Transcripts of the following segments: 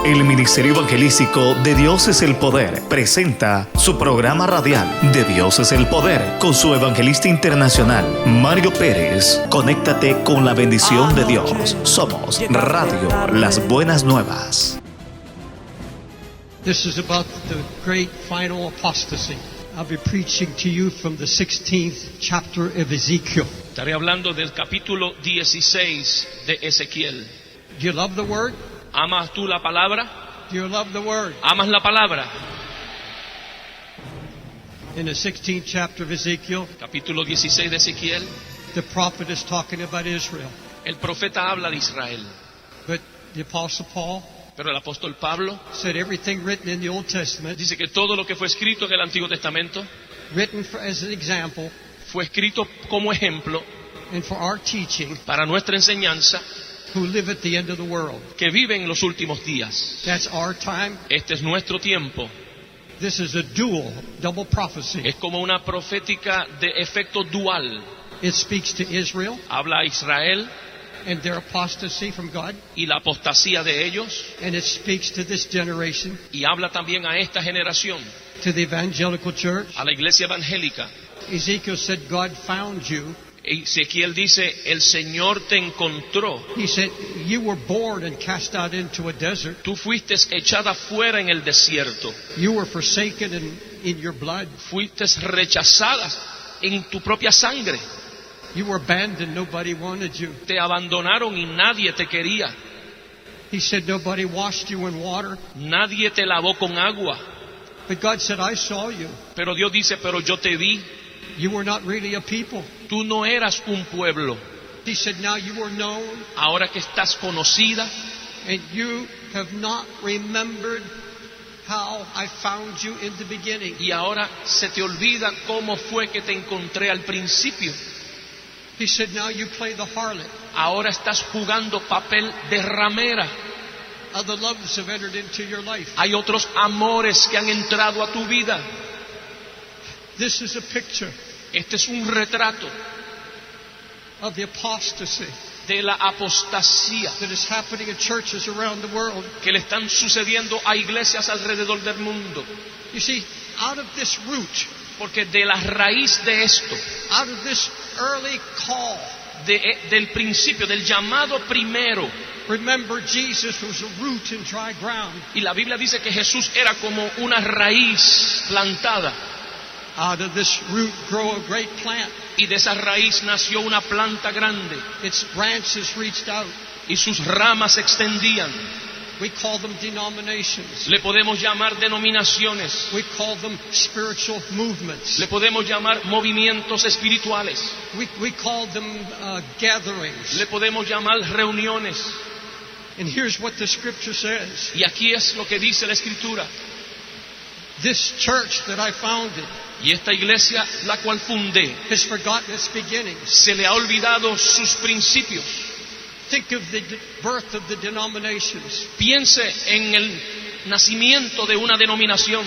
El Ministerio Evangelístico de Dios es el Poder presenta su programa radial De Dios es el Poder con su evangelista internacional Mario Pérez. Conéctate con la bendición de Dios. Somos Radio Las Buenas Nuevas. This is about the great final apostasy. I'll be preaching to you from the 16th chapter of Ezekiel. Estaré hablando del capítulo 16 de Ezequiel. Do you love the word? ¿Amas tú la palabra? Do you love the word? ¿Amas la palabra? In the 16th chapter of Ezekiel, Capítulo 16 de Ezequiel, the prophet is talking about Israel. el profeta habla de Israel. But the apostle Paul Pero el apóstol Pablo said everything written in the Old Testament, dice que todo lo que fue escrito en el Antiguo Testamento written as an example fue escrito como ejemplo and for our teaching, para nuestra enseñanza, who live at the end of the world. que vive en los últimos días. That's our time. Este es nuestro tiempo. This is a double prophecy. Es como una profética de efecto dual. It speaks to Israel Habla a Israel and their apostasy from God, y la apostasía de ellos, and it speaks to this generation, y habla también a esta generación, to the evangelical church. a la iglesia evangélica. Ezekiel said, God found you. Ezequiel dice, el Señor te encontró. He said, you were born and cast out into a desert. Tú fuiste echada fuera en el desierto. You were forsaken in your blood. Fuiste rechazada en tu propia sangre. You were abandoned. Nobody wanted you. Te abandonaron y nadie te quería. He said, nobody washed you in water. Nadie te lavó con agua. But God said, I saw you. Pero Dios dice, pero yo te vi. You were not really a people. Tú no eras un pueblo. He said, now you are known, Ahora que estás conocida and you have not remembered how I found you in the beginning. y ahora se te olvida cómo fue que te encontré al principio. He said, now you play the harlot. Ahora estás jugando papel de ramera. Other loves have entered into your life. Hay otros amores que han entrado a tu vida. This is a picture Este es un retrato of the apostasy de la apostasía that is happening in churches around the world. que le están sucediendo a iglesias alrededor del mundo. You see, out of this root, Porque de la raíz de esto, out of this early call, del principio, del llamado primero, remember Jesus was a root in dry ground. y la Biblia dice que Jesús era como una raíz plantada, Out of this root grow a great plant. y de esa raíz nació una planta grande, Its branches reached out. y sus ramas se extendían. We call them denominations. Le podemos llamar denominaciones, We call them spiritual movements. le podemos llamar movimientos espirituales, We call them gatherings. le podemos llamar reuniones. And here's what the scripture says. Y aquí es lo que dice la Escritura. This church that I founded Y esta iglesia, la cual fundé, has forgotten its beginnings. se le ha olvidado sus principios. Think of the birth of the denominations. Piense en el nacimiento de una denominación.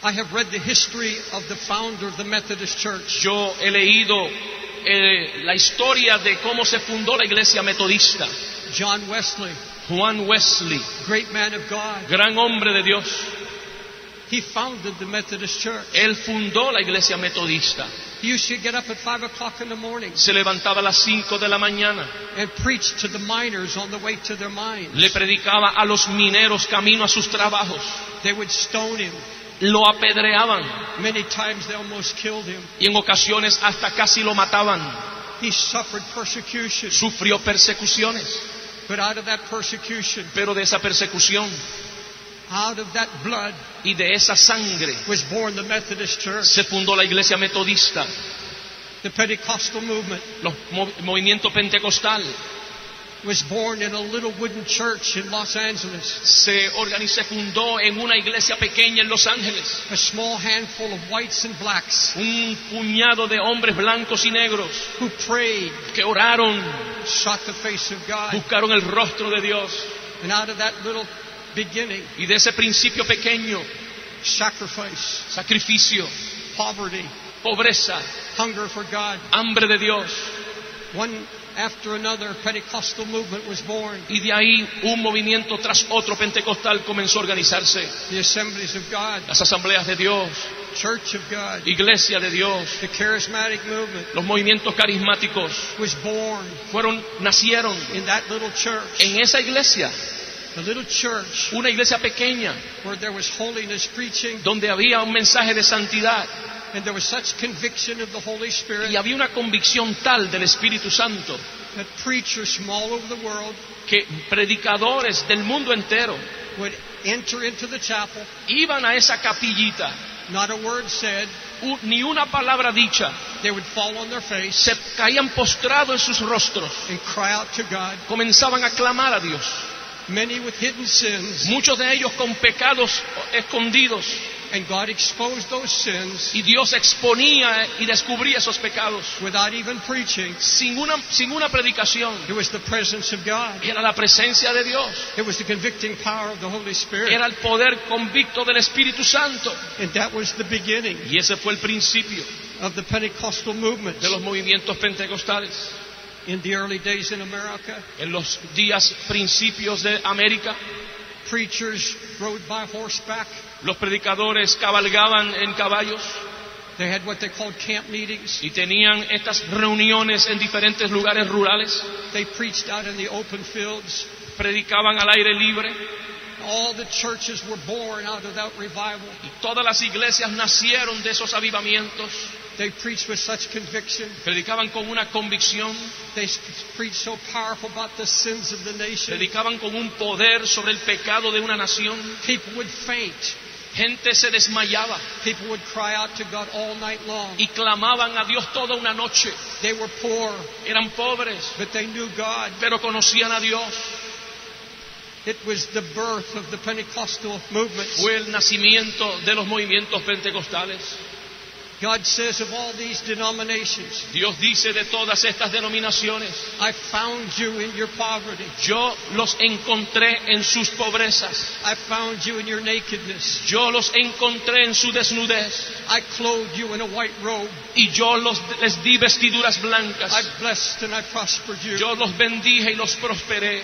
I have read the history of the founder of the Methodist Church. Yo he leído la historia de cómo se fundó la iglesia metodista. John Wesley, Juan Wesley, great man of God. gran hombre de Dios, He founded the Methodist Church. él fundó la iglesia metodista. He used to get up at 5 o'clock in the morning Se levantaba a las 5 de la mañana, and preach to the miners on the way to their mines. le predicaba a los mineros camino a sus trabajos, They would stone him. lo apedreaban Many times they almost killed him. y en ocasiones hasta casi lo mataban. He suffered persecution. Sufrió persecuciones, But out of that persecution, pero de esa persecución out of that blood, y de esa sangre was born the Methodist Church. se fundó la iglesia metodista, The Pentecostal movement el movimiento pentecostal. was born in a little wooden church in Los Angeles. Se fundó en una iglesia pequeña en Los Ángeles. A small handful of whites and blacks Un puñado de hombres blancos y negros who prayed, que oraron, sought the face of God. buscaron el rostro de Dios. And out of that little beginning, Y de ese principio pequeño, sacrifice, sacrificio, poverty, pobreza, hunger for God. hambre de Dios. One after another Pentecostal movement was born. Y de ahí un movimiento tras otro pentecostal comenzó a organizarse. The Assemblies of God, Las asambleas de Dios, Church of God, iglesia de Dios, the Charismatic movement los movimientos carismáticos was born nacieron in that little church. en esa iglesia, The little church una iglesia pequeña where there was holiness preaching donde había un mensaje de santidad and there was such conviction of the Holy Spirit y había una convicción tal del Espíritu Santo that preachers from all over the world que predicadores del mundo entero would enter into the chapel, iban a esa capillita, not a word said, ni una palabra dicha, they would fall on their face se caían postrados en sus rostros, and cry out to God, comenzaban a clamar a Dios, many with hidden sins, muchos de ellos con pecados escondidos, and God exposed those sins y Dios exponía y descubría esos pecados without even preaching. sin una predicación. It was the presence of God. Era la presencia de Dios, It was the convicting power of the Holy Spirit. era el poder convicto del Espíritu Santo, And that was the beginning y ese fue el principio of the Pentecostal movement. de los movimientos pentecostales. In the early days in America, En los días principios de América, preachers rode by horseback. los predicadores cabalgaban en caballos They had what they called camp meetings. y tenían estas reuniones en diferentes lugares rurales, They preached out in the open fields. predicaban al aire libre, All the churches were born out of that revival. y todas las iglesias nacieron de esos avivamientos. They preached with such conviction. Predicaban con una convicción, They preached so powerful about the sins of the nation. predicaban con un poder sobre el pecado de una nación. People would faint. Gente se desmayaba People would cry out to God all night long. y clamaban a Dios toda una noche. They were poor, Eran pobres, but they knew God. pero conocían a Dios. It was the birth of the Pentecostal movement. Fue el nacimiento de los movimientos pentecostales. God says of all these denominations, Dios dice de todas estas denominaciones, I found you in your poverty. yo los encontré en sus pobrezas, I found you in your nakedness. yo los encontré en su desnudez, I clothed you in a white robe. y yo les di vestiduras blancas, I blessed and I prospered you. yo los bendije y los prosperé.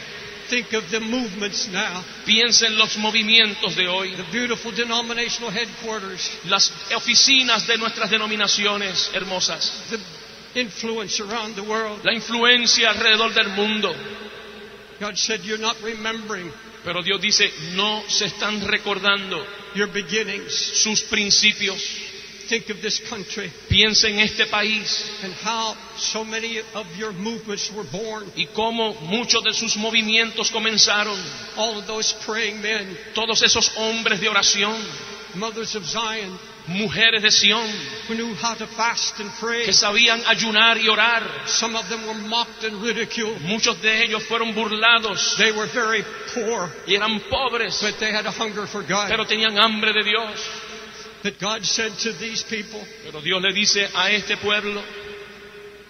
Think of the movements now. Piensen los movimientos de hoy, The beautiful denominational headquarters. las oficinas de nuestras denominaciones hermosas, The influence around the world. la influencia alrededor del mundo. God said, you're not remembering Pero Dios dice, no se están recordando your beginnings. sus principios. Think of this country Piensen en este país and how so many of your movements were born. y cómo muchos de sus movimientos comenzaron. All of those praying men, Todos esos hombres de oración, mothers of Zion, mujeres de Sión, who knew how to fast and pray. que sabían ayunar y orar. Some of them were mocked and ridiculed. Muchos de ellos fueron burlados They were very poor, y eran pobres, but they had a hunger for God. pero tenían hambre de Dios. But God said to these people, Pero Dios le dice a este pueblo,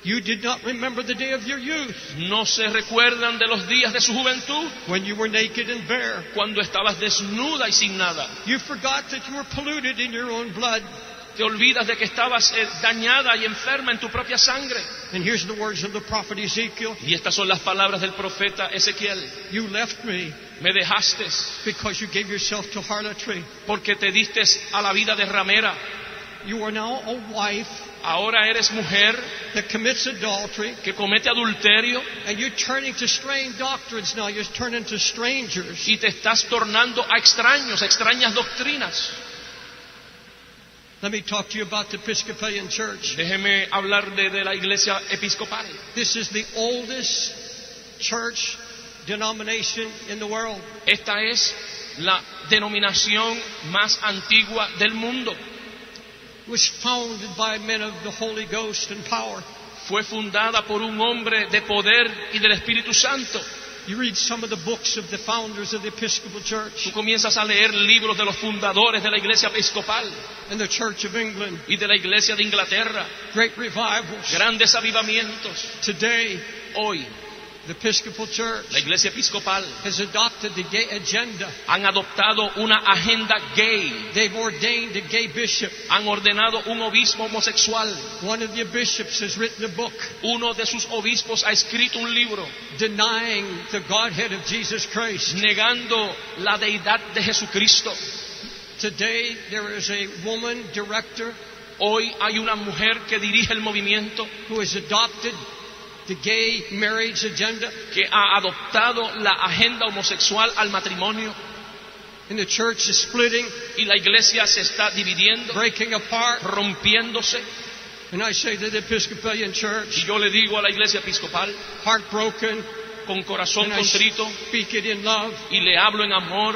you did not remember the day of your youth, no se recuerdan de los días de su juventud, when you were naked and bare. cuando estabas desnuda y sin nada. You forgot that you were polluted in your own blood. Te olvidas de que estabas dañada y enferma en tu propia sangre. And here's the words of the prophet Ezekiel. Y estas son las palabras del profeta Ezequiel. You left me Me dejaste because you gave yourself to harlotry. porque te diste a la vida de ramera. You are now a wife Ahora eres mujer that commits adultery, que comete adulterio and you're turning to strange doctrines now. You're turning to strangers. y te estás tornando a extraños, a extrañas doctrinas. Let me talk to you about the Episcopalian Church. Déjeme hablar de la iglesia episcopal. This is the oldest church denomination in the world. Esta es la denominación más antigua del mundo. It was founded by men of the Holy Ghost and power. Fue fundada por un hombre de poder y del Espíritu Santo. You read some of the books of the founders of the Episcopal Tú Church comienzas a leer libros de los fundadores de la iglesia episcopal and the Church of England. y de la iglesia de Inglaterra. Great revivals. Grandes avivamientos. Today, Hoy The Episcopal Church La iglesia episcopal has adopted the gay agenda. han adoptado una agenda gay. They've ordained a gay bishop. Han ordenado un obispo homosexual. One of the bishops has written a book Uno de sus obispos ha escrito un libro denying the Godhead of Jesus Christ. negando la deidad de Jesucristo. Today there is a woman director Hoy hay una mujer que dirige el movimiento who has adopted the gay marriage agenda, que ha adoptado la agenda homosexual al matrimonio and the church is splitting, y la iglesia se está dividiendo, breaking apart. rompiéndose. And I say to the Episcopalian Y Church, yo le digo a la iglesia episcopal, heartbroken, con corazón and I contrito, speak it in love. y le hablo en amor,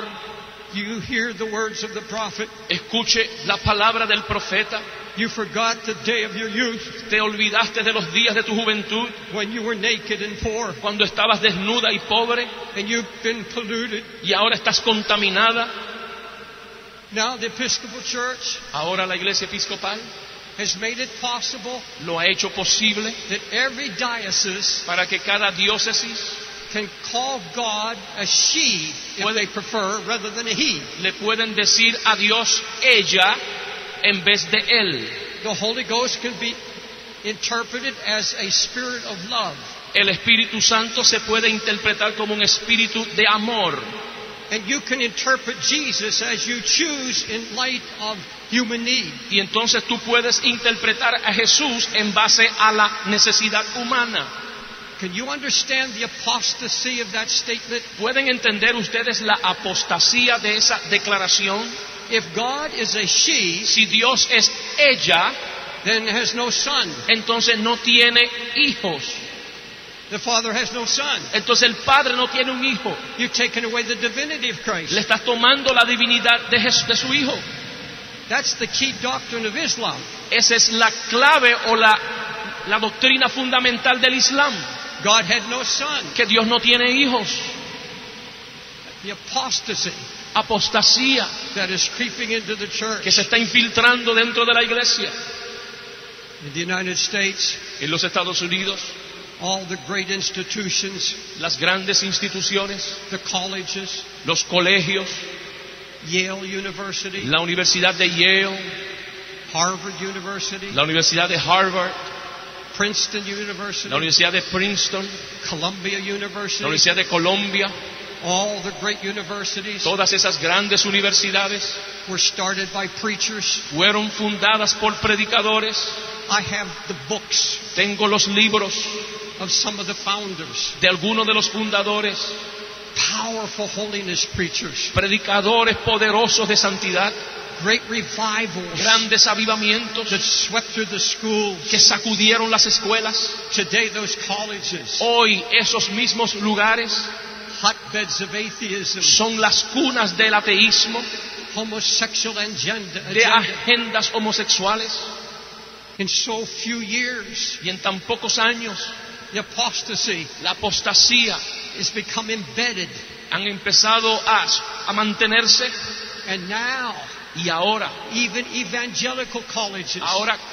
You hear the words of the prophet. escuche la palabra del profeta. You forgot the day of your youth Te olvidaste de los días de tu juventud, when you were naked and poor, cuando estabas desnuda y pobre, and you've been polluted. y ahora estás contaminada. Now the Episcopal Church Ahora la iglesia episcopal has made it possible lo ha hecho posible that every diocese para que cada diócesis can call God a she, if they prefer, rather than a he. le pueden decir a Dios ella en vez de él. The Holy Ghost can be interpreted as a spirit of love. El Espíritu Santo se puede interpretar como un espíritu de amor. And you can interpret Jesus as you choose in light of human need. Y entonces tú puedes interpretar a Jesús en base a la necesidad humana. Can you understand the apostasy of that statement? ¿Pueden entender ustedes la apostasía de esa declaración? If God is a she, Si Dios es ella, then has no son. entonces no tiene hijos. The Father has no son. Entonces el Padre no tiene un hijo. You've taken away the divinity of Christ. Le estás tomando la divinidad de su hijo. That's the key doctrine of Islam. Esa es la clave o la doctrina fundamental del Islam. God had no son. Que Dios no tiene hijos. The apostasy Apostasía that is creeping into the church. que se está infiltrando dentro de la iglesia. In the United States, En los Estados Unidos, all the great institutions, las grandes instituciones, the colleges, los colegios, Yale University, la Universidad de Yale, Harvard University, la Universidad de Harvard, Princeton University, la Universidad de Princeton, Columbia la University, Universidad de Colombia, all the great universities todas esas grandes universidades were started by preachers. fueron fundadas por predicadores. I have the books Tengo los libros of some of the founders, de algunos de los fundadores, powerful holiness preachers, predicadores poderosos de santidad, great revivals grandes avivamientos that swept through the schools. que sacudieron las escuelas. Today those colleges, Hoy esos mismos lugares hotbeds of atheism, son las cunas del ateísmo, homosexual agenda. de agendas homosexuales, In so few years, y en tan pocos años the apostasy la apostasía has become embedded. han empezado a mantenerse, And now, y ahora even evangelical colleges,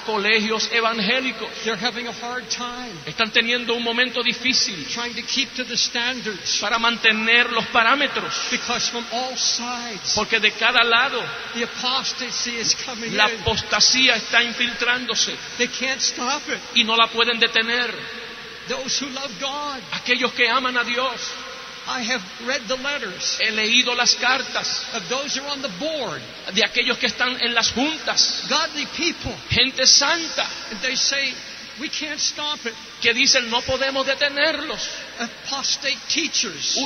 colegios evangélicos they're having a hard time están teniendo un momento difícil trying to keep to the standards, para mantener los parámetros, because from all sides, porque de cada lado the apostasy is coming la in. apostasía está infiltrándose They can't stop it. y no la pueden detener. Those who love God, Aquellos que aman a Dios, I have read the letters he leído las cartas of those who are on the board, de aquellos que están en las juntas, godly people, gente santa, and they say, we can't stop it. que dicen no podemos detenerlos. Apostate teachers,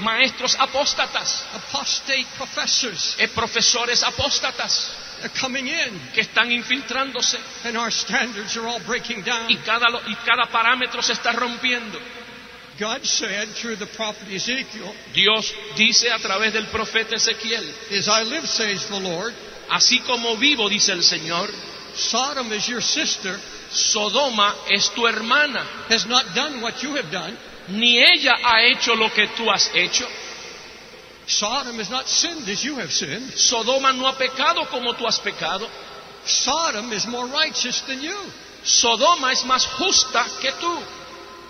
Maestros apóstatas, apostate professors profesores apóstatas are coming in, que están infiltrándose and our standards are all breaking down. y cada parámetro se está rompiendo. God said through the prophet Ezekiel, Dios dice a través del profeta Ezequiel, as I live, says the Lord, así como vivo, dice el Señor, Sodom is your sister, Sodoma es tu hermana, has not done what you have done. ni ella ha hecho lo que tú has hecho. Sodom has not sinned as you have sinned. Sodoma no ha pecado como tú has pecado. Sodom is more righteous than you. Sodoma es más justa que tú.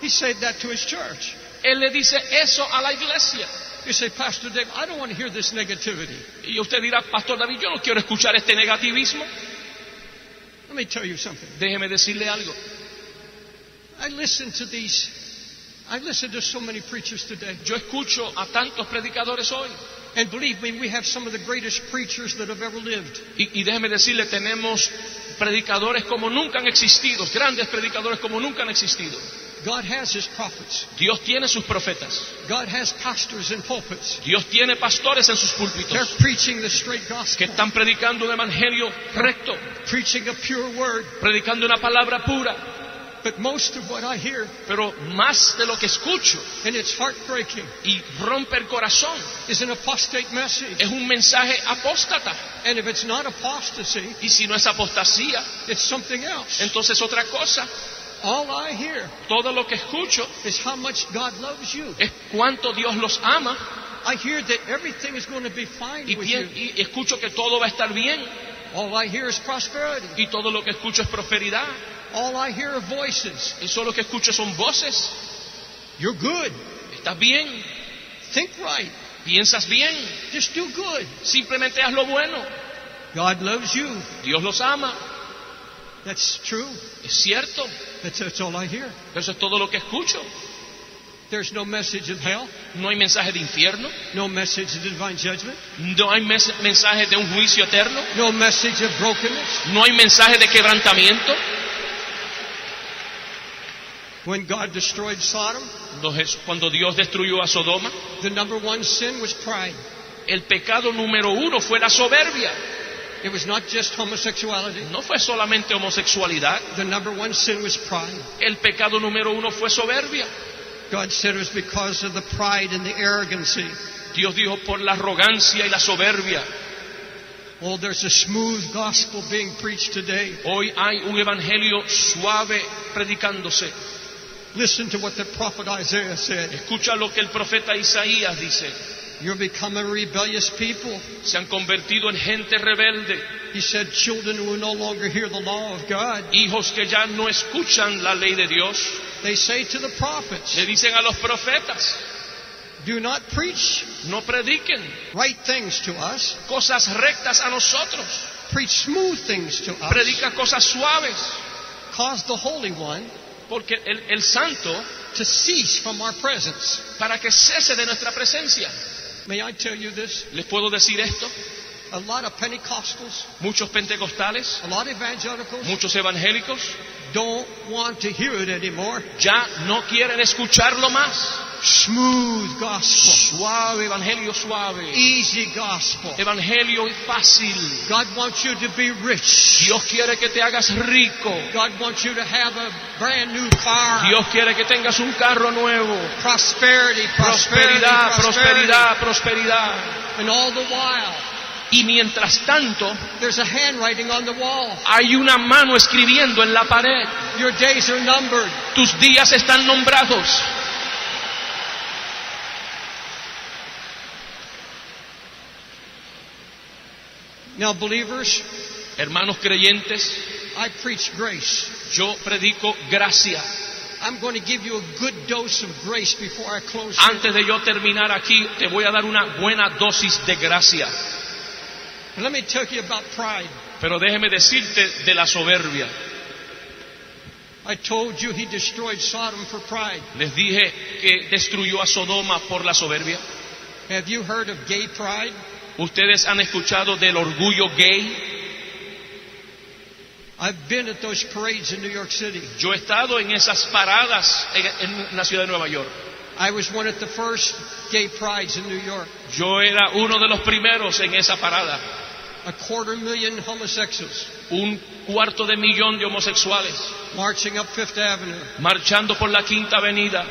He said that to his church. Él le dice eso a la iglesia. You say, Pastor Dave, I don't want to hear this negativity. Y usted dirá, Pastor David, yo no quiero escuchar este negativismo. Let me tell you something. Déjeme decirle algo. I listen to so many preachers today. Yo escucho a tantos predicadores hoy. And believe me, we have some of the greatest preachers that have ever lived. Y déjeme decirle, tenemos predicadores como nunca han existido, grandes predicadores como nunca han existido. God has his prophets. Dios tiene sus profetas. God has pastors in pulpits. Dios tiene pastores en sus They're púlpitos preaching the straight que gospel. están predicando un evangelio recto, Preaching a pure word. predicando una palabra pura. But most of what I hear, Pero más de lo que escucho and it's heartbreaking, y rompe el corazón, is an apostate message. es un mensaje apóstata. And if it's not apostasy, Y si no es apostasía, it's something else. entonces otra cosa. All I hear Todo lo que escucho is how much God loves you. es cuánto Dios los ama I hear that everything is going to be fine with you. y escucho que todo va a estar bien. All I hear is prosperity. Y todo lo que escucho es prosperidad. All I hear are voices. Y solo lo que escucho son voces. You're good. Estás bien, Think right. piensas bien, Just do good. simplemente haz lo bueno. God loves you. Dios los ama, That's true. es cierto. That's all I hear. Pero eso es todo lo que escucho. There's no message of hell. No hay mensaje de infierno, No message of divine judgment. no hay mensaje de un juicio eterno, No message of brokenness. no hay mensaje de quebrantamiento. When God destroyed Sodom, Cuando Dios destruyó a Sodoma, the number one sin was pride. el pecado número uno fue la soberbia. It was not just homosexuality. No fue solamente homosexualidad, The number one sin was pride. el pecado número uno fue soberbia. God said it was because of the pride and the arrogancy. Dios dijo por la arrogancia y la soberbia. Oh, there's a smooth gospel being preached today. Hoy hay un evangelio suave predicándose. Listen to what the prophet Isaiah said. Escucha lo que el profeta Isaías dice. You're becoming a rebellious people. Se han convertido en gente rebelde, He said, children who will no longer hear the law of God. hijos que ya no escuchan la ley de Dios. They say to the prophets, Le dicen a los profetas, do not preach no prediquen right things to us. cosas rectas a nosotros. Preach smooth things to us. Predica cosas suaves, Cause the Holy One porque el santo, to cease from our presence. para que cese de nuestra presencia. May I tell you this? ¿Les puedo decir esto? A lot of Pentecostals, Muchos pentecostales, a lot of evangelicals muchos evangélicos, don't want to hear it anymore. ya no quieren escucharlo más. Smooth gospel. Suave, evangelio suave, Easy gospel. evangelio fácil. God wants you to be rich. Dios quiere que te hagas rico. God wants you to have a brand new car. Dios quiere que tengas un carro nuevo. Prosperity, prosperity, Prosperidad, prosperity. prosperidad, prosperidad. And all the while, Y mientras tanto, there's a handwriting on the wall. hay una mano escribiendo en la pared. Your days are numbered. Tus días están nombrados. Now, believers, Hermanos creyentes, I preach grace. yo predico gracia. I'm going to give you a good dose of grace before I close here. Antes de yo terminar aquí, te voy a dar una buena dosis de gracia. And let me tell you about pride. Pero déjeme decirte de la soberbia. I told you he destroyed Sodom for pride. Les dije que destruyó a Sodoma por la soberbia. Have you heard of gay pride? ¿Ustedes han escuchado del orgullo gay? I've been at those parades in New York City. Yo he estado en esas paradas en la ciudad de Nueva York. I was one at the first gay prides in New York. Yo era uno de los primeros en esa parada. 250,000 homosexuals 250,000 de homosexuales marching up Fifth Avenue. marchando por la Quinta Avenida.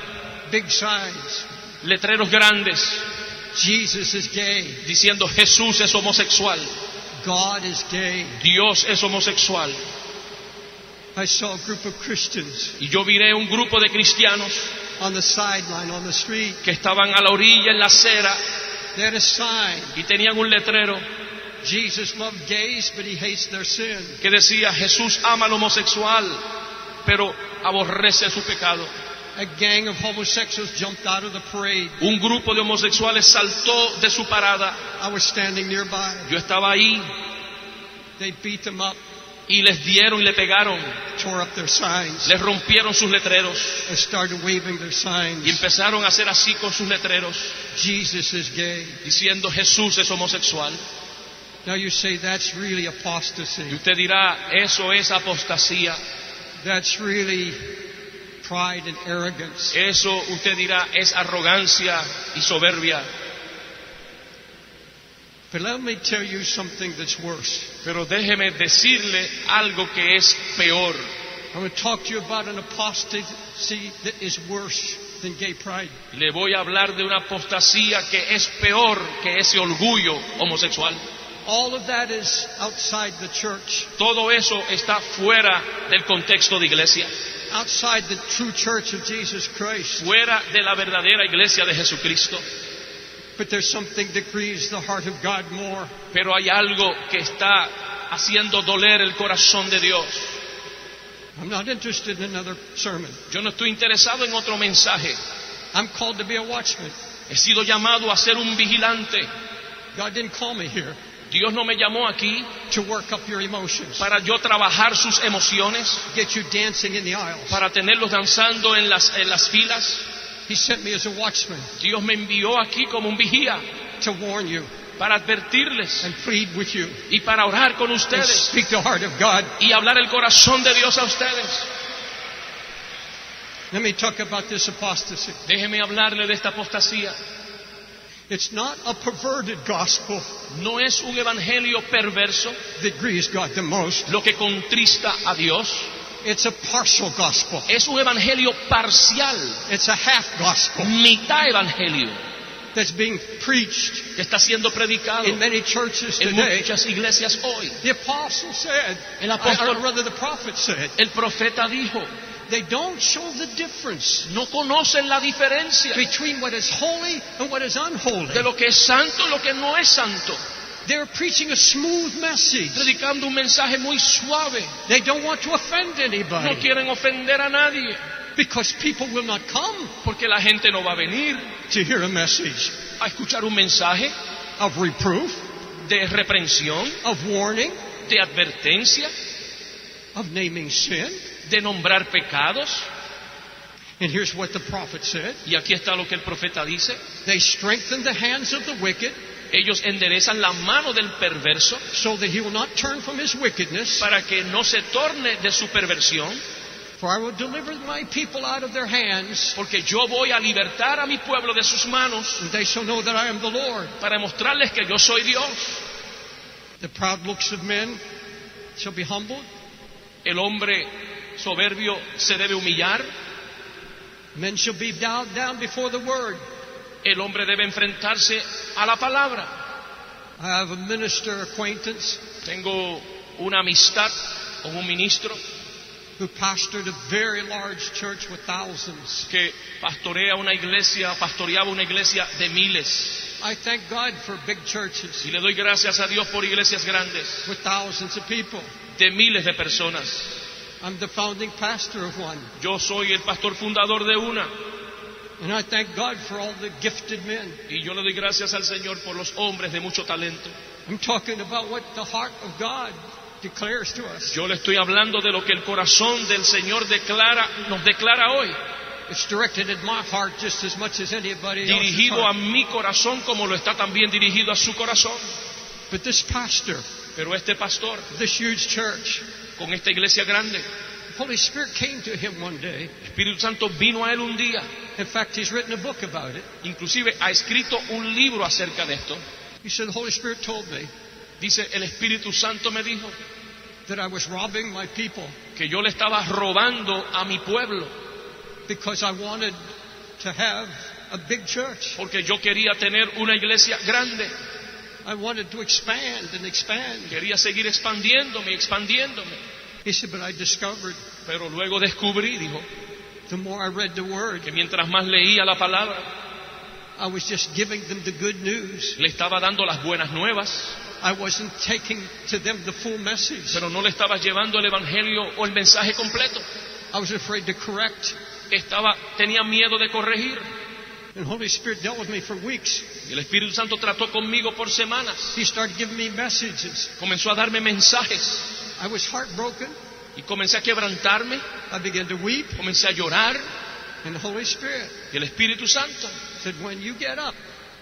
Big signs. Letreros grandes Jesus is gay. diciendo Jesús es homosexual. God is gay. Dios es homosexual. I saw a group of Christians Y yo miré un grupo de cristianos on the sideline, on the street. que estaban a la orilla en la acera They had a sign. y tenían un letrero Jesus loved gays, but he hates their sin. que decía Jesús ama al homosexual, pero aborrece su pecado. A gang of homosexuals jumped out of the parade. Un grupo de homosexuales saltó de su parada. I was standing nearby. Yo estaba ahí They beat them up, y les dieron y le pegaron. tore up their signs. Les rompieron sus letreros They started waving their y signs. empezaron a hacer así con sus letreros, Jesus is gay. diciendo Jesús es homosexual. Now you say that's really Y apostasy. usted dirá, eso es apostasía. That's really pride and arrogance. Eso usted dirá es arrogancia y soberbia. But let me tell you something that's worse. Pero déjeme decirle algo que es peor. I'm going to talk to you about an apostasy that is worse than gay pride. Le voy a hablar de una apostasía que es peor que ese orgullo homosexual. All of that is outside the church, Todo eso está fuera del contexto de iglesia, outside the true church of Jesus Christ. fuera de la verdadera iglesia de Jesucristo. But there's something that grieves the heart of God more. Pero hay algo que está haciendo doler el corazón de Dios. I'm not interested in another sermon. Yo no estoy interesado en otro mensaje. I'm called to be a watchman. He sido llamado a ser un vigilante. God didn't call me here Dios no me llamó aquí to work up your emotions, para yo trabajar sus emociones, get you dancing in the aisles. para tenerlos danzando en las filas. He sent me as a watchman Dios me envió aquí como un vigía to warn you para advertirles and plead with you y para orar con and ustedes speak the heart of God. y hablar el corazón de Dios a ustedes. Let me talk about this apostasy. Déjeme hablarle de esta apostasía. It's not a perverted gospel No es un evangelio perverso that grieves God the most. lo que contrista a Dios. It's a partial gospel. Es un evangelio parcial, It's a half gospel mitad evangelio, that's being preached que está siendo predicado in many churches en today. muchas iglesias hoy. The apostle said, El apóstol- or rather the prophet said, El profeta dijo, they don't show the difference no conocen la diferencia between what is holy and what is unholy. de lo que es santo y lo que no es santo, They're preaching a smooth message. predicando un mensaje muy suave. They don't want to offend No anybody quieren ofender a nadie, because people will not come porque la gente no va a venir to hear a message a escuchar un mensaje of reproof, de reprensión, of warning, de advertencia, of naming sin. de nombrar pecados. And here's what the prophet said. Y aquí está lo que el profeta dice. They strengthen the hands of the wicked Ellos enderezan la mano del perverso so that he will not turn from his wickedness. para que no se torne de su perversión, For I will deliver my people out of their hands, porque yo voy a libertar a mi pueblo de sus manos and they shall know that I am the Lord. para mostrarles que yo soy Dios. The proud looks of men shall be humbled. El hombre soberbio se debe humillar. Men shall be bowed down before the word. El hombre debe enfrentarse a la palabra. I have a minister acquaintance Tengo una amistad con un ministro who pastored a very large church with thousands. que pastoreaba una iglesia de miles. I thank God for big churches Y le doy gracias a Dios por iglesias grandes, with thousands of people. de miles de personas. I'm the founding pastor of one. Yo soy el pastor fundador de una. And I thank God for all the gifted men. Y yo le doy gracias al Señor por los hombres de mucho talento. I'm talking about what the heart of God declares to us. Yo le estoy hablando de lo que el corazón del Señor nos declara hoy, It's directed at my heart just as much as anybody else's dirigido a heart. mi corazón como lo está también dirigido a su corazón. But this pastor, Pero este pastor, this huge church, con esta iglesia grande, the Holy Spirit came to him one day. el Espíritu Santo vino a él un día. In fact, he's written a book about it. Inclusive ha escrito un libro acerca de esto. He said, the Holy Spirit told me Dice, el Espíritu Santo me dijo that I was robbing my people que yo le estaba robando a mi pueblo because I wanted to have a big church. porque yo quería tener una iglesia grande. I wanted to expand and expand. Quería seguir expandiéndome. He said, but I discovered Pero luego descubrí, dijo, the more I read the word, que mientras más leía la palabra, I was just giving them the good news. le estaba dando las buenas nuevas, I wasn't taking to them the full message. pero no le estaba llevando el evangelio o el mensaje completo. I was afraid to correct tenía miedo de corregir. And the Holy Spirit dealt with me for weeks. Y el Espíritu Santo trató conmigo por semanas. He started giving me messages. Comenzó a darme mensajes. I was heartbroken. Y comencé a quebrantarme. I began to weep. Comencé a llorar. And the Holy Spirit Y el Espíritu Santo said, when you get up,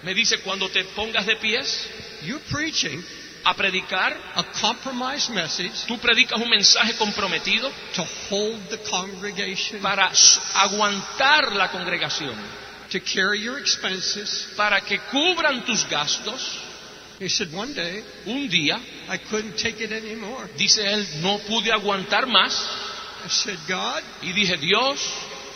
me dice, cuando te pongas de pies you're preaching a predicar, a compromised message tú predicas un mensaje comprometido to hold the congregation, para aguantar la congregación, to carry your expenses. para que cubran tus gastos. He said, one day, Un día, I couldn't take it anymore. dice él, no pude aguantar más. I said, God, Y dije, Dios,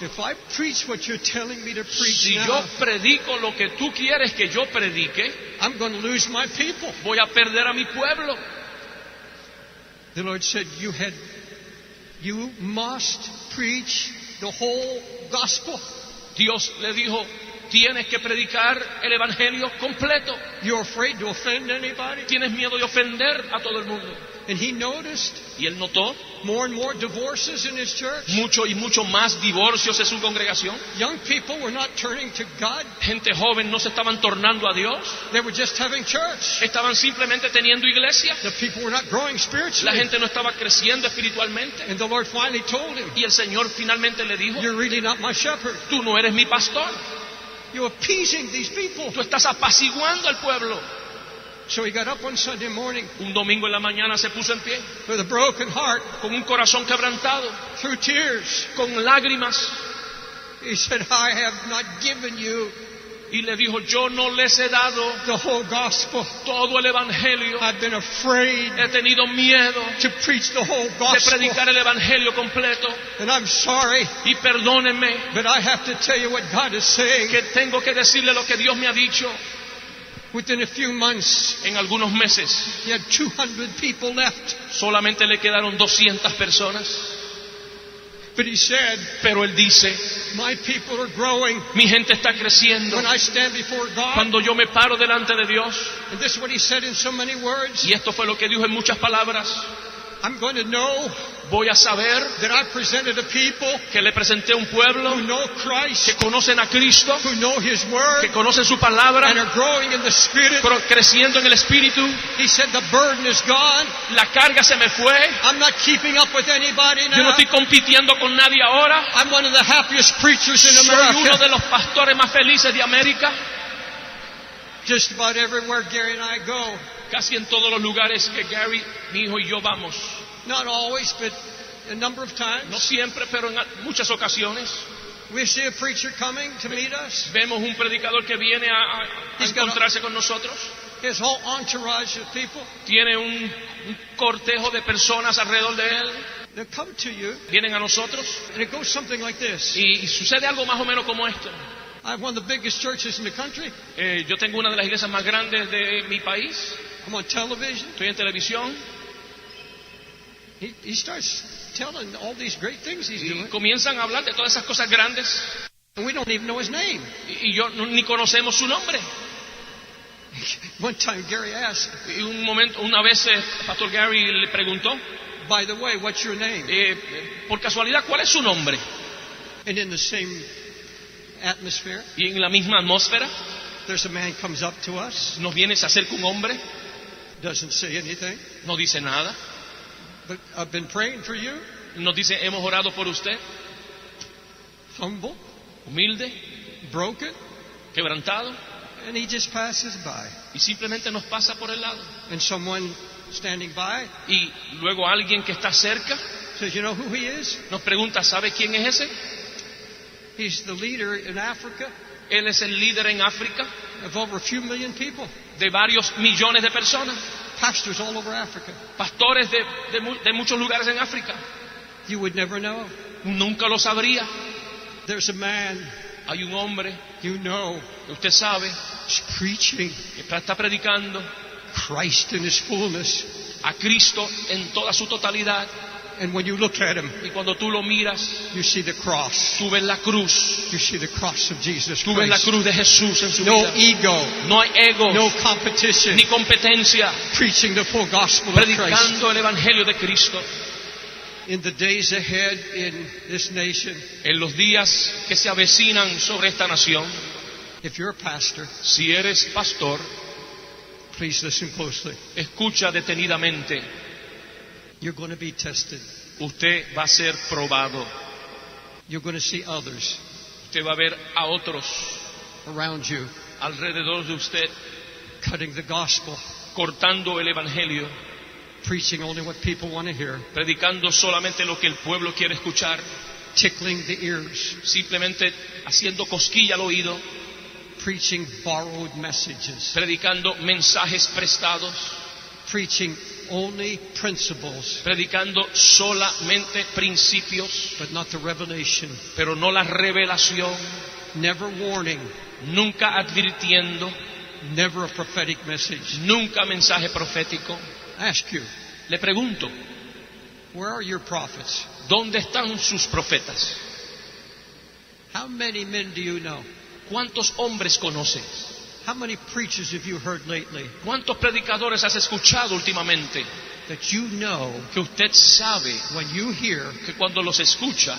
if I preach what you're telling me to preach si now, yo predico lo que tú quieres que yo predique, I'm going to lose my people. voy a perder a mi pueblo. The Lord said, you must preach the whole gospel. Dios le dijo, tienes que predicar el evangelio completo. You're afraid to offend anybody? Tienes miedo de ofender a todo el mundo. And he noticed Y él notó more and more divorces in his church. mucho y mucho más divorcios en su congregación. Young people were not turning to God. Gente joven no se estaban tornando a Dios. They were just having church. Estaban simplemente teniendo iglesia. The people were not growing La spiritually. gente no estaba creciendo espiritualmente. And the Lord finally told him, Y el Señor finalmente le dijo, you're really not my shepherd. tú no eres mi pastor. You're appeasing these people. Tú estás apaciguando al pueblo. So he got up one Sunday morning Un domingo en la mañana se puso en pie, with a broken heart, con un corazón quebrantado, through tears. con lágrimas, He said, I have not given you y le dijo, yo no les he dado the whole gospel. todo el evangelio. I've been afraid He tenido miedo to preach the whole de gospel. predicar el evangelio completo. And I'm sorry, Y perdónenme but I have to tell you what God is saying. que tengo que decirle lo que Dios me ha dicho. Within a few months, En algunos meses he had 200 people left. solamente le quedaron 200 personas. But he said, Pero él dice, my people are growing mi gente está creciendo when I stand before God. cuando yo me paro delante de Dios. And this is what he said in so many words. Y esto fue lo que dijo en muchas palabras. I'm going to know Voy a saber that I presented a people que le presenté un pueblo who know que Christ, conocen a Cristo, who know His Word, que conocen su palabra, and are growing in the Spirit. creciendo en el Espíritu. He said the burden is gone. La carga se me fue. I'm not keeping up with anybody Yo no now. estoy compitiendo con nadie ahora. I'm one of the happiest preachers in Soy uno America. de los pastores más felices de América. Just about everywhere Gary and I go. Casi en todos los lugares que Gary, mi hijo y yo vamos. Not always, but a number of No times. siempre, pero en muchas ocasiones. We see a preacher coming to meet us. Vemos un predicador que viene a He's got a- encontrarse con nosotros. His whole entourage of people. Tiene un cortejo de personas alrededor de él. They come to you, Vienen a nosotros. and it goes something like this. Y sucede algo más o menos como esto. I have one of the biggest churches in the country. Yo tengo una de las iglesias más grandes de mi país. I'm on television. Estoy en televisión. He starts telling all these great things he's Y doing, comienzan a hablar de todas esas cosas grandes. and we don't even know his name. Y yo ni conocemos su nombre. One time Gary asked, Y una vez, Pastor Gary le preguntó, by the way, what's your name? por casualidad, ¿cuál es su nombre? And in the same atmosphere, Y en la misma atmósfera there's a man comes up to us, nos viene, se acerca un hombre, doesn't say anything, no dice nada, but I've been praying for you, nos dice, hemos orado por usted, humble, humilde, broken, quebrantado, and he just passes by. y simplemente nos pasa por el lado. And someone standing by Y luego alguien que está cerca says, you know who he is? nos pregunta, ¿sabe quién es ese? He's the leader in Africa Él es el líder en África of over a few million people, de varios millones de personas, pastors all over Africa. pastores de muchos lugares en África. You would never know. Nunca lo sabría. There's a man Hay un hombre you know que usted sabe is preaching que está predicando Christ in his fullness. a Cristo en toda su totalidad. And when you look at him, Y cuando tú lo miras, you see the cross. tú ves la cruz. You see the cross of Jesus Tú ves la Christ. cruz de Jesús en su No vida. ego, No hay ego, no competition. ni competencia, Preaching the full gospel of Christ. predicando el Evangelio de Cristo. In the days ahead in this nation, En los días que se avecinan sobre esta nación, if you're a pastor, si eres pastor, please listen closely. escucha detenidamente. You're going to be tested. Usted va a ser probado. You're going to see others Usted va a ver a otros around you alrededor de usted cutting the gospel, cortando el evangelio, preaching only what people want to hear, predicando solamente lo que el pueblo quiere escuchar, tickling the ears, simplemente haciendo cosquilla al oído, preaching borrowed messages, predicando mensajes prestados, preaching only principles, predicando solamente principios, but not the revelation, pero no la revelación, never warning, nunca advirtiendo, never a prophetic message. nunca mensaje profético. I ask you, Le pregunto, where are your prophets? ¿dónde están sus profetas? How many men do you know? ¿Cuántos hombres conoces? How many preachers have you heard lately ¿Cuántos predicadores has escuchado últimamente? that you know Que usted sabe when you hear, que cuando los escucha,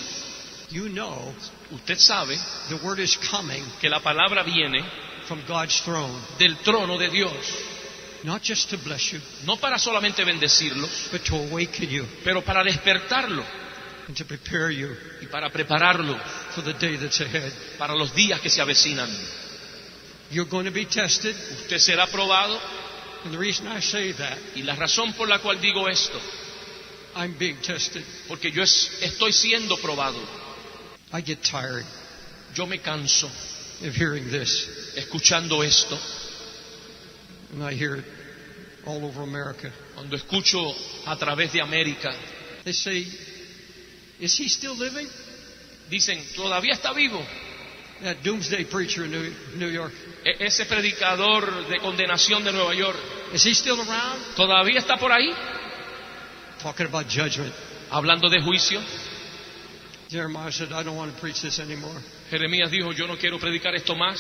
you know usted sabe the word is coming que la palabra viene from God's throne, del trono de Dios, not just to bless you, no para solamente bendecirlos, but to awaken you pero para despertarlo and to prepare you y para prepararlo for the day that's ahead. para los días que se avecinan. You're going to be tested, Usted será probado, and the reason I say that, y la razón por la cual digo esto, I'm being tested. porque yo estoy siendo probado. I get tired Yo me canso of hearing this, escuchando esto. and I hear it all over America. Cuando escucho a través de América, They say, is he still living? dicen, ¿todavía está vivo? That doomsday preacher in New York, Ese predicador de condenación de Nueva York, is he still around? ¿todavía está por ahí? Talking about judgment. Hablando de juicio. Jeremiah said, I don't want to preach this anymore. Jeremías dijo, yo no quiero predicar esto más,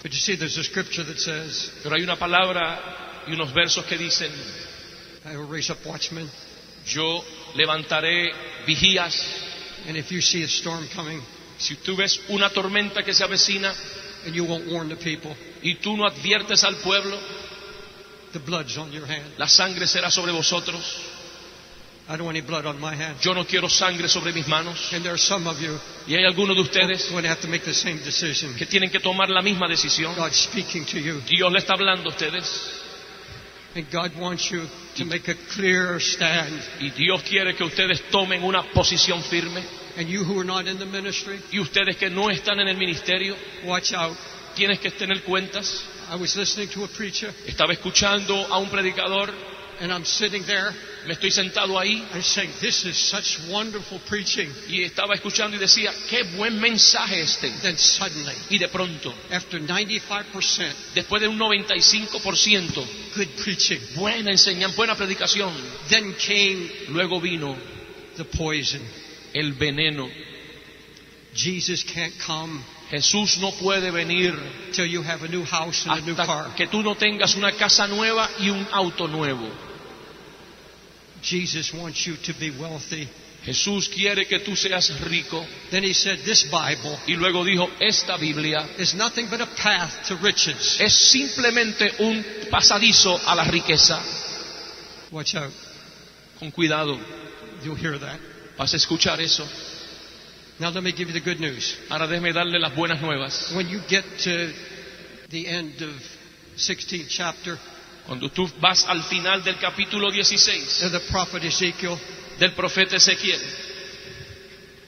But you see, there's a scripture that says, pero hay una palabra y unos versos que dicen, I will raise up watchmen, yo levantaré vigías. and if you see a storm coming Si tú ves una tormenta que se avecina and you won't warn the people, y tú no adviertes al pueblo, the blood's on your hand. la sangre será sobre vosotros. I don't want any blood on my hand. Yo no quiero sangre sobre mis manos. And there are some of you Y hay algunos de ustedes going to have to make the same decision. que tienen que tomar la misma decisión. God's speaking to you, Dios le está hablando a ustedes and God wants you to make a clear stand. y Dios quiere que ustedes tomen una posición firme. And you who are not in the ministry, Y ustedes que no están en el ministerio, watch out. tienes que tener cuentas. I was listening to a preacher, Estaba escuchando a un predicador, and I'm sitting there, me estoy sentado ahí I'm saying, this is such wonderful preaching. y estaba escuchando y decía, qué buen mensaje este. Then suddenly, Y de pronto, after 95% después de un 95%, good preaching, buena enseñanza, buena predicación, then came luego vino the poison. el veneno. Jesus can't come Jesús no puede venir till you have a new house and a new hasta car. que tú no tengas una casa nueva y un auto nuevo. Jesus wants you to be wealthy. Jesús quiere que tú seas rico. Then he said, this Bible Y luego dijo, esta Biblia is nothing but a path to riches. es simplemente un pasadizo a la riqueza. Watch out. Con cuidado, You'll hear that. vas a escuchar eso. Now let me give you the good news. Ahora déjeme darle las buenas nuevas. When you get to the end of 16th chapter Cuando tú vas al final del capítulo 16 of the prophet Ezekiel, del profeta Ezequiel,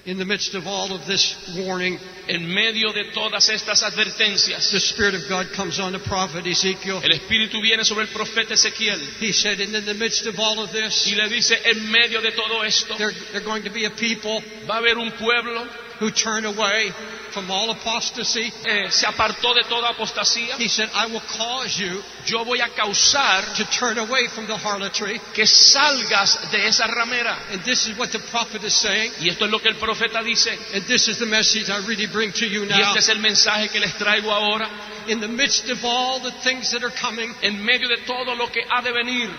in the midst of all of this warning, en medio de todas estas advertencias, the Spirit of God comes on the prophet Ezekiel. el Espíritu viene sobre el profeta Ezequiel He said, and in the midst of all of this, y le dice, en medio de todo esto, they're going to be a people va a haber un pueblo who turn away from all apostasy. se apartó de toda apostasía. He said, I will cause you Yo voy a causar to turn away from the harlotry. que salgas de esa ramera. And this is what the prophet is saying. Y esto es lo que el profeta dice. And this is the message I really bring to you Y now. este es el mensaje que les traigo ahora. In the midst of all the things that are coming, En medio de todo lo que ha de venir,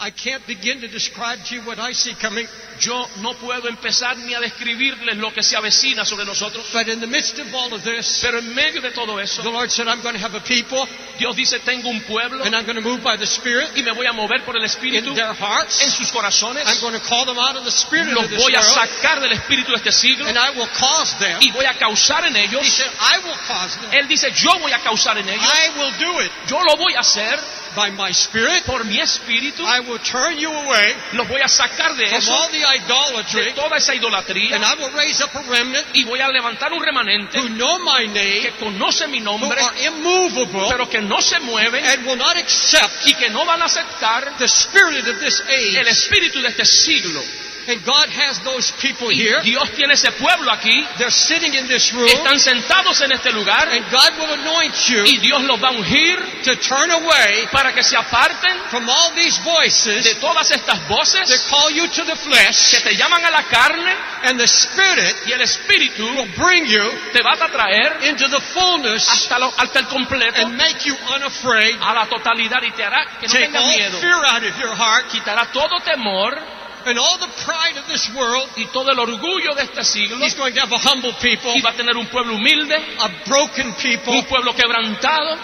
I can't begin to describe to you what I see coming. Yo no puedo empezar ni a describirles lo que se avecina sobre nosotros. But in the midst of all of this, Pero en medio de todo the eso, Lord said, I'm going to have a people, Dios dice, tengo un pueblo and I'm going to move by the Spirit y me voy a mover por el Espíritu in their en hearts. sus corazones. I'm going to call them out of the spirit Los of this voy a world, sacar del espíritu de este siglo and I will cause them. y voy a causar en He ellos. said, I will cause them. Él dice, yo voy a causar en ellos. I will do it Yo lo voy a hacer by my Spirit. por mi espíritu. I will turn you away Los voy a sacar de from eso, all the de idolatry, toda esa idolatría, and I will raise up a remnant y voy a levantar un remanente who know my name, que conoce mi who nombre, are immovable, pero que no se mueven and will not accept y que no van a aceptar the spirit of this el age. espíritu de este siglo. And God has those people Y here. Dios tiene ese pueblo aquí, They're sitting in this room, están sentados en este lugar and God will anoint you y Dios los va a ungir to turn away para que se aparten from all these de voices todas estas that voces call you to the que flesh, te llaman a la carne, and the Spirit y el espíritu will bring you te va a traer into the fullness hasta el completo, and make you unafraid. a la totalidad, y te hará que no Take tengas all miedo, fear out of your heart quitará todo temor and all the pride of this world. y todo el orgullo de este siglo, He's going to have a humble people, y va a tener un pueblo humilde, a broken people, un pueblo quebrantado,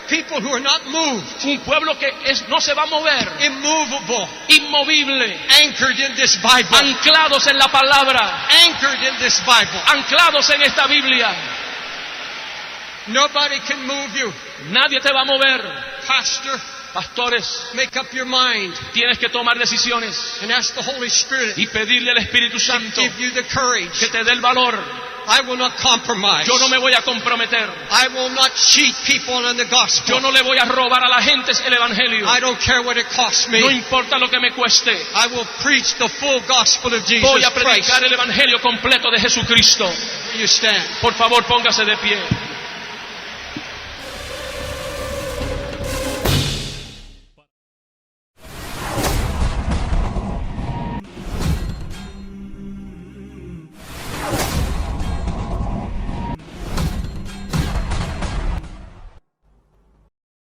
people who are not moved, un pueblo que no se va a mover, immovable, inmovible, anchored in this Bible, anclados en la palabra, anchored in this Bible. anclados en esta Biblia. Nobody can move you. Nadie te va a mover. Pastor, Pastores, make up your mind tienes que tomar decisiones and ask the Holy Spirit y pedirle al Espíritu to Santo give you the courage. que te dé el valor. I will not compromise. Yo no me voy a comprometer. I will not cheat people on the gospel. Yo no le voy a robar a la gente el Evangelio. I don't care what it costs me. No importa lo que me cueste. I will preach the full gospel of Jesus Voy a Christ. predicar el Evangelio completo de Jesucristo. You stand. Por favor, póngase de pie.